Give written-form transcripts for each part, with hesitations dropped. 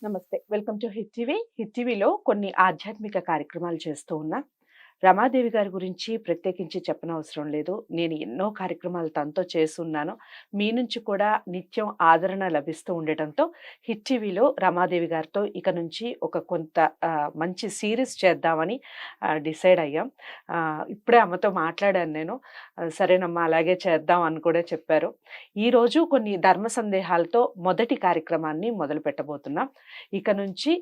నమస్తే. Welcome to hit TV. Hit టీవీలో కొన్ని ఆధ్యాత్మిక కార్యక్రమాలు చేస్తూ ఉన్నా. రమాదేవి గారి గురించి ప్రత్యేకించి చెప్పనవసరం లేదు. నేను ఎన్నో కార్యక్రమాలు తనతో చేసున్నాను. మీ నుంచి కూడా నిత్యం ఆదరణ లభిస్తూ ఉండటంతో హిట్ టీవీలో రమాదేవి గారితో ఇక నుంచి ఒక కొంత మంచి సీరీస్ చేద్దామని డిసైడ్ అయ్యాం. ఇప్పుడే అమ్మతో మాట్లాడాను నేను. సరేనమ్మా అలాగే చేద్దాం అని కూడా చెప్పారు. ఈరోజు కొన్ని ధర్మ సందేహాలతో మొదటి కార్యక్రమాన్ని మొదలుపెట్టబోతున్నాం. ఇక నుంచి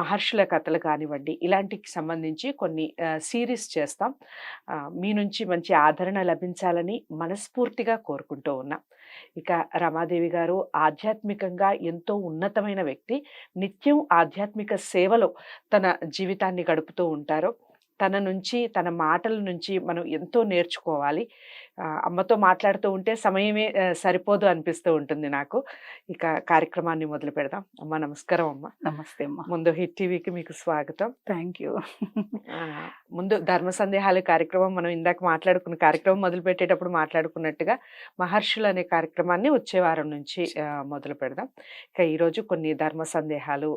మహర్షుల కథలు కానివ్వండి, ఇలాంటికి సంబంధించి కొన్ని సీరీస్ చేస్తాం. మీ నుంచి మంచి ఆదరణ లభించాలని మనస్ఫూర్తిగా కోరుకుంటూ ఉన్నా. ఇక రమాదేవి గారు ఆధ్యాత్మికంగా ఎంతో ఉన్నతమైన వ్యక్తి. నిత్యం ఆధ్యాత్మిక సేవలో తన జీవితాన్ని గడుపుతూ ఉంటారు. తన నుంచి, తన మాటల నుంచి మనం ఎంతో నేర్చుకోవాలి. అమ్మతో మాట్లాడుతూ ఉంటే సమయమే సరిపోదు అనిపిస్తూ ఉంటుంది నాకు. ఇక కార్యక్రమాన్ని మొదలు పెడదాం. అమ్మ నమస్కారం అమ్మ. నమస్తే అమ్మా. ముందు హిట్ టీవీకి మీకు స్వాగతం. Thank you. ముందు ధర్మ సందేహాలు కార్యక్రమం మనం ఇందాక మాట్లాడుకున్న కార్యక్రమం మొదలు పెట్టేటప్పుడు మాట్లాడుకున్నట్టుగా మహర్షులు అనే కార్యక్రమాన్ని వచ్చే వారం నుంచి మొదలు పెడదాం. ఇక ఈరోజు కొన్ని ధర్మ సందేహాలు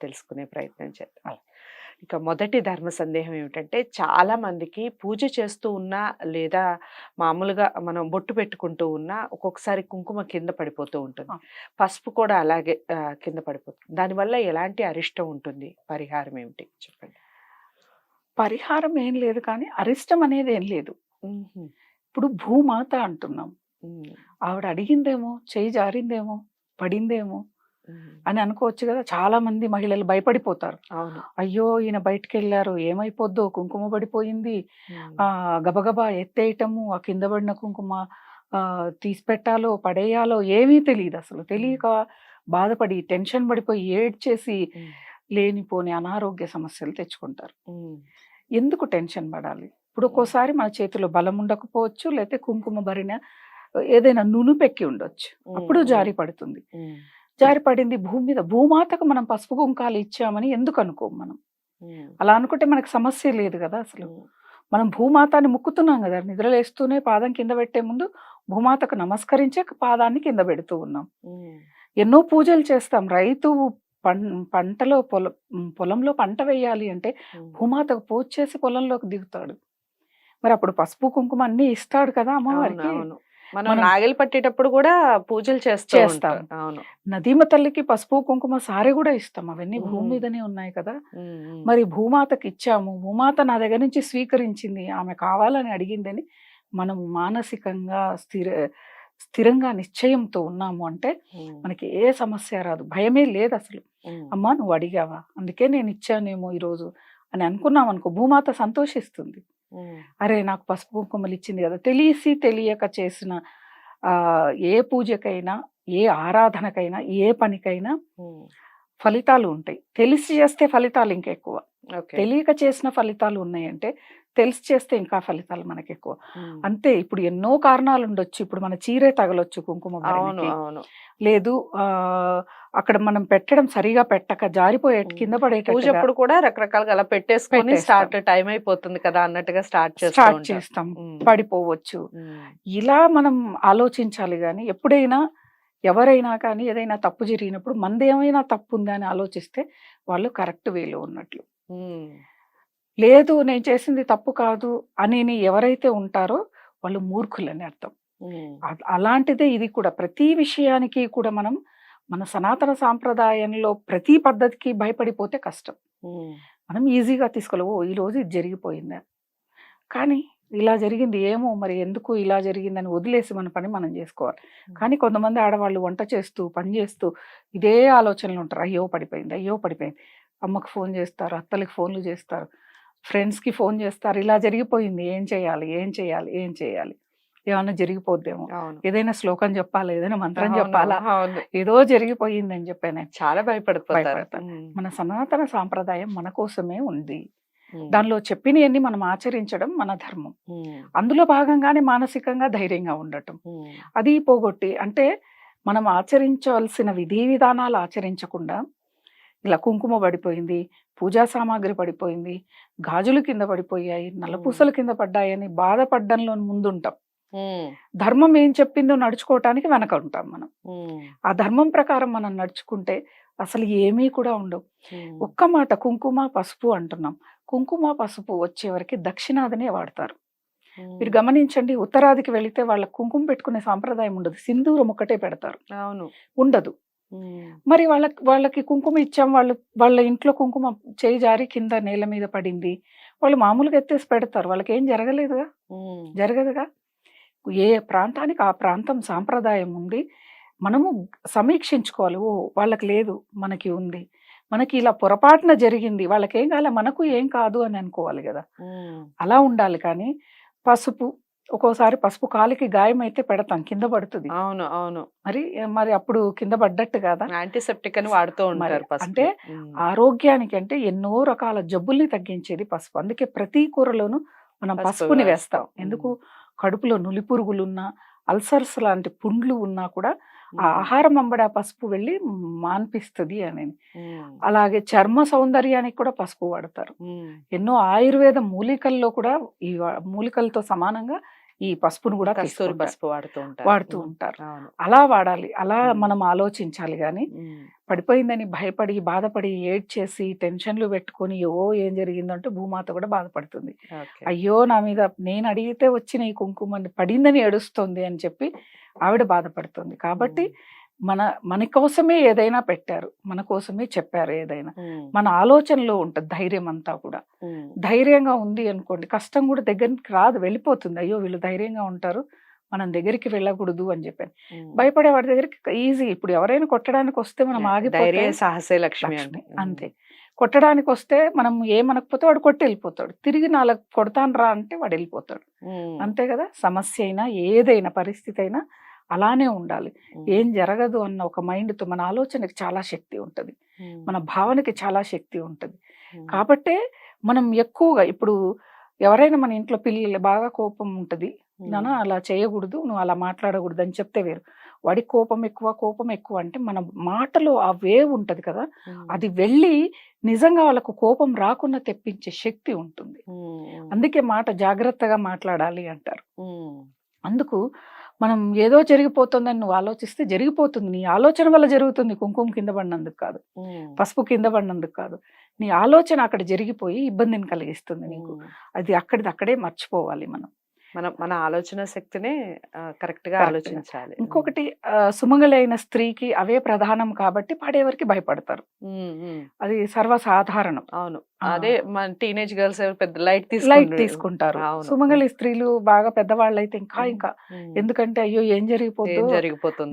తెలుసుకునే ప్రయత్నం చేద్దాం. ఇక మొదటి ధర్మ సందేహం ఏమిటంటే, చాలా మందికి పూజ చేస్తూ ఉన్నా లేదా మామూలుగా మనం బొట్టు పెట్టుకుంటూ ఉన్నా ఒక్కొక్కసారి కుంకుమ కింద పడిపోతూ ఉంటుంది. పసుపు కూడా అలాగే కింద పడిపోతుంది. దానివల్ల ఎలాంటి అరిష్టం ఉంటుంది? పరిహారం ఏమిటి చెప్పండి? పరిహారం ఏం లేదు, కానీ అరిష్టం అనేది ఏం లేదు. ఇప్పుడు భూమాత అంటున్నాం. ఆవిడ అడిగిందేమో, చేయి జారిందేమో, పడిందేమో అని అనుకోవచ్చు కదా. చాలా మంది మహిళలు భయపడిపోతారు. అయ్యో ఈయన బయటకు వెళ్ళారు, ఏమైపోద్దో, కుంకుమ పడిపోయింది, గబగబా ఎత్తేయటము, ఆ కింద పడిన కుంకుమ తీసి పెట్టాలో పడేయాలో ఏమీ తెలియదు. అసలు తెలియక బాధపడి టెన్షన్ పడిపోయి ఏడ్చేసి లేనిపోని అనారోగ్య సమస్యలు తెచ్చుకుంటారు. ఎందుకు టెన్షన్ పడాలి? ఇప్పుడు ఒక్కోసారి మన చేతిలో బలం ఉండకపోవచ్చు, లేకపోతే కుంకుమ భరిన ఏదైనా నునుపెక్కి ఉండొచ్చు, అప్పుడు జారి పడుతుంది. జారి పడింది భూమి మీద. భూమాతకు మనం పసుపు కుంకాలు ఇచ్చామని ఎందుకు అనుకోం మనం? అలా అనుకుంటే మనకు సమస్య లేదు కదా. అసలు మనం భూమాతని ముక్కుతున్నాం కదా. నిద్రలేస్తూనే పాదం కింద పెట్టే ముందు భూమాతకు నమస్కరించే పాదాన్ని కింద పెడుతూ ఉన్నాం. ఎన్నో పూజలు చేస్తాం. రైతు పంటలో పొలంలో పంట వేయాలి అంటే భూమాతకు పూజ చేసి పొలంలోకి దిగుతాడు. మరి అప్పుడు పసుపు కుంకుమ అన్ని ఇస్తాడు కదా అమ్మవారికి. మనం నాగలి పట్టేటప్పుడు కూడా పూజలు చేస్తాం. నదీమ తల్లికి పసుపు కుంకుమ సారె కూడా ఇస్తాం. అవన్నీ భూమి మీదనే ఉన్నాయి కదా. మరి భూమాతకి ఇచ్చాము, భూమాత నా దగ్గర నుంచి స్వీకరించింది, ఆమె కావాలని అడిగిందని మనం మానసికంగా స్థిరంగా నిశ్చయంతో ఉన్నాము అంటే మనకి ఏ సమస్య రాదు, భయమే లేదు అసలు. అమ్మా నువ్వు అడిగావా, అందుకే నేను ఇచ్చానేమో ఈరోజు అని అనుకున్నాం అనుకో, భూమాత సంతోషిస్తుంది. అరే నాకు పసుపు కుంకుమలు ఇచ్చింది కదా. తెలిసి తెలియక చేసిన ఏ పూజకైనా, ఏ ఆరాధనకైనా, ఏ పనికైనా ఫలితాలు ఉంటాయి. తెలిసి చేస్తే ఫలితాలు ఇంకా ఎక్కువ. తెలియక చేసిన ఫలితాలు ఉన్నాయంటే తెలిసి చేస్తే ఇంకా ఫలితాలు మనకి ఎక్కువ. అంతే. ఇప్పుడు ఎన్నో కారణాలు ఉండొచ్చు. ఇప్పుడు మన చీరే తగలొచ్చు కుంకుమ భరణికి. లేదు అక్కడ మనం పెట్టడం సరిగా పెట్టక జారిపోయే కింద పడేటప్పుడు కూడా రకరకాలుగా అలా పెట్టేసుకొని స్టార్ట్ టైం అయిపోతుంది కదా అన్నట్టుగా స్టార్ట్ చేస్తాం, పడిపోవచ్చు. ఇలా మనం ఆలోచించాలి. కానీ ఎప్పుడైనా ఎవరైనా కానీ ఏదైనా తప్పు జరిగినప్పుడు మనదేమైనా తప్పు ఉందా అని ఆలోచిస్తే వాళ్ళు కరెక్ట్ వేలో ఉన్నట్లు. లేదు నేను చేసింది తప్పు కాదు అని ఎవరైతే ఉంటారో వాళ్ళు మూర్ఖులని అర్థం. అలాంటిదే ఇది కూడా. ప్రతి విషయానికి కూడా మనం మన సనాతన సాంప్రదాయంలో ప్రతి పద్ధతికి భయపడిపోతే కష్టం. మనం ఈజీగా తీసుకోలేవు. ఈరోజు ఇది జరిగిపోయిందా, కానీ ఇలా జరిగింది ఏమో మరి ఎందుకు ఇలా జరిగిందని వదిలేసి మన పని మనం చేసుకోవాలి. కానీ కొంతమంది ఆడవాళ్ళు వంట చేస్తూ పని చేస్తూ ఇదే ఆలోచనలు ఉంటారు. అయ్యో పడిపోయింది, అయ్యో పడిపోయింది. అమ్మకు ఫోన్ చేస్తారు, అత్తలకి ఫోన్లు చేస్తారు, ఫ్రెండ్స్కి ఫోన్ చేస్తారు. ఇలా జరిగిపోయింది, ఏం చేయాలి, ఏం చేయాలి, ఏం చేయాలి, ఏమన్నా జరిగిపోద్దేమో, ఏదైనా శ్లోకం చెప్పాలా, ఏదైనా మంత్రం చెప్పాలా, ఏదో జరిగిపోయిందని చెప్పాను. చాలా భయపడతాను. మన సనాతన సాంప్రదాయం మన కోసమే ఉంది. దానిలో చెప్పినవన్నీ మనం ఆచరించడం మన ధర్మం. అందులో భాగంగానే మానసికంగా ధైర్యంగా ఉండటం. అది పోగొట్టి అంటే మనం ఆచరించవలసిన విధి విధానాలు ఆచరించకుండా ఇలా కుంకుమ పడిపోయింది, పూజా సామాగ్రి పడిపోయింది, గాజులు కింద పడిపోయాయి, నల్లపూసలు కింద పడ్డాయని బాధపడ్డంలో ముందుంటాం. ఉమ్, ధర్మం ఏం చెప్పిందో నడుచుకోవటానికి వెనక ఉంటాం మనం. ఉమ్, ఆ ధర్మం ప్రకారం మనం నడుచుకుంటే అసలు ఏమీ కూడా ఉండవు. ఉమ్, ఒక్క మాట కుంకుమ, పసుపు అంటున్నాం. కుంకుమ, పసుపు వచ్చేవరకి దక్షిణాదినే వాడతారు. మీరు ఉమ్. గమనించండి, ఉత్తరాదికి వెళితే వాళ్ళ కుంకుమ పెట్టుకునే సాంప్రదాయం ఉండదు. సింధూరం ఒకటే పెడతారు. అవును. ఉండదు. ఉమ్, మరి వాళ్ళకి కుంకుమ ఇచ్చాం. వాళ్ళ ఇంట్లో కుంకుమ చేయి జారి కింద నేల మీద పడింది. వాళ్ళు మామూలుగా ఎత్తేసి పెడతారు. వాళ్ళకేం జరగలేదుగా. ఉమ్, జరగదుగా. ఏ ప్రాంతానికి ఆ ప్రాంతం సాంప్రదాయం ఉంది. మనము సమీక్షించుకోవాలి. ఓహ్! వాళ్ళకి లేదు, మనకి ఉంది. మనకి ఇలా పొరపాటున జరిగింది. వాళ్ళకేం కాలే, మనకు ఏం కాదు అని అనుకోవాలి గదా! ఉమ్. అలా ఉండాలి కానీ, పసుపు ఒక్కోసారి పసుపు కాలికి గాయమైతే పెడతాం. కింద పడుతది. అవును, అవును. మరి అప్పుడు కింద పడ్డట్టు కాదా? యాంటీసెప్టిక్ అని వాడుతూ మరి ఉంటారు అంటే పసుపుని. ఆరోగ్యానికి అంటే ఎన్నో రకాల జబ్బుల్ని తగ్గించేది పసుపు. అందుకే ప్రతి కూరలోనూ మనం పసుపు పసుపుని వేస్తాం. వేస్తాం. ఎందుకు? కడుపులో నులిపురుగులున్నా, అల్సర్స్ లాంటి పుండ్లు ఉన్నా కూడా ఆ ఆహారం అంబడి ఆ పసుపు వెళ్ళి మాన్పిస్తది అని. అలాగే చర్మ సౌందర్యానికి కూడా పసుపు వాడతారు. ఎన్నో ఆయుర్వేద మూలికల్లో కూడా ఈ మూలికలతో సమానంగా ఈ పసుపును కూడా కస్తూరి తీసుకుంటారు. పసుపు వాడుతూ ఉంటారు. అవును. అలా వాడాలి. అలా మ్మ్. మనం ఆలోచించాలి గాని, పడిపోయిందని భయపడి, బాధపడి, ఏడ్చేసి, టెన్షన్‌లు పెట్టుకొని, ఏం జరిగిందంటే భూమాత కూడా బాధపడుతుంది. ఓకే. అయ్యో! నా మీద నేను అడిగితే వచ్చిన ఈ కుంకుమ పడిందని ఏడుస్తోంది అని చెప్పి ఆవిడ బాధపడుతుంది. కాబట్టి మన కోసమే ఏదైనా పెట్టారు. మన కోసమే చెప్పారు ఏదైనా. మన ఆలోచనలో ఉంటది ధైర్యం అంతా కూడా. ధైర్యంగా ఉంది అనుకోండి, కష్టం కూడా దగ్గరికి రాదు, వెళ్ళిపోతుంది. అయ్యో! వీళ్ళు ధైర్యంగా ఉంటారు, మనం దగ్గరికి వెళ్ళకూడదు అని చెప్పాను. భయపడే వాడి దగ్గరికి ఈజీ. ఇప్పుడు ఎవరైనా కొట్టడానికి వస్తే మనం ఆగిపోతే ధైర్య సాహసే లక్ష్మి లక్ష్మి అంటే. అంతే. కొట్టడానికి వస్తే మనం ఏమనకపోతే వాడు కొట్టి వెళ్ళిపోతాడు. తిరిగి నాలుగు కొడతాను రా అంటే వాడు వెళ్ళిపోతాడు. అంతే కదా. సమస్య అయినా ఏదైనా పరిస్థితి అయినా అలానే ఉండాలి. ఏం జరగదు అన్న ఒక మైండ్తో మన ఆలోచనకి చాలా శక్తి ఉంటుంది, మన భావనకి చాలా శక్తి ఉంటుంది. కాబట్టే మనం ఎక్కువగా ఇప్పుడు ఎవరైనా మన ఇంట్లో పిల్లలు బాగా కోపం ఉంటుంది, నాన్న అలా చేయకూడదు, నువ్వు అలా మాట్లాడకూడదు అని చెప్తే వేరు. వాడికి కోపం ఎక్కువ అంటే మన మాటలో ఆ వేవ్ ఉంటది కదా, అది వెళ్ళి నిజంగా వాళ్ళకు కోపం రాకుండా తెప్పించే శక్తి ఉంటుంది. అందుకే మాట జాగ్రత్తగా మాట్లాడాలి అంటారు. అందుకు మనం ఏదో జరిగిపోతుందని నువ్వు ఆలోచిస్తే జరిగిపోతుంది. నీ ఆలోచన వల్ల జరుగుతుంది. కుంకుమ కింద పడినందుకు కాదు, పసుపు కింద పడినందుకు కాదు. నీ ఆలోచన అక్కడ జరిగిపోయి ఇబ్బందిని కలిగిస్తుంది నీకు. అది అక్కడే మర్చిపోవాలి మనం. మన ఆలోచన శక్తినే కరెక్ట్ గా ఆలోచించాలి. ఇంకొకటి సుమంగళి అయిన స్త్రీకి అవే ప్రధానం కాబట్టి పాడేవారికి భయపడతారు. అది సర్వసాధారణం. అవును. అదే మన టీనేజ్ గర్ల్స్ పెద్ద లైట్ తీసుకుంటారు. సుమంగళి స్త్రీలు బాగా పెద్దవాళ్ళు అయితే ఇంకా ఎందుకంటే అయ్యో ఏం జరిగిపోతుంది,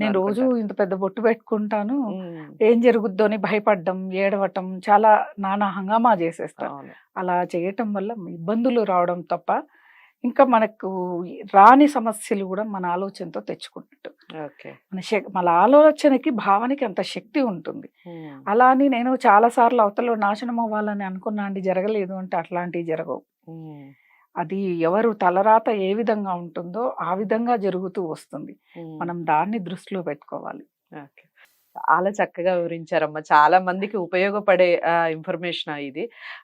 నేను రోజు ఇంత పెద్ద బొట్టు పెట్టుకుంటాను, ఏం జరుగుద్దో అని భయపడడం, ఏడవటం, చాలా నానా హంగామా చేసేస్తారు. అలా చేయటం వల్ల ఇబ్బందులు రావడం తప్ప ఇంకా మనకు రాని సమస్యలు కూడా మన ఆలోచనతో తెచ్చుకున్నట్టు. మన ఆలోచనకి భావనకి అంత శక్తి ఉంటుంది. అలా అని నేను చాలా సార్లు అవతల నాశనం అవ్వాలని అనుకున్నా అండి, జరగలేదు అంటే అట్లాంటివి జరగవు. అది ఎవరు తలరాత ఏ విధంగా ఉంటుందో ఆ విధంగా జరుగుతూ వస్తుంది. మనం దాన్ని దృష్టిలో పెట్టుకోవాలి. చాలా చక్కగా వివరించారమ్మా. చాలా మందికి ఉపయోగపడే ఇన్ఫర్మేషన్ ఇది.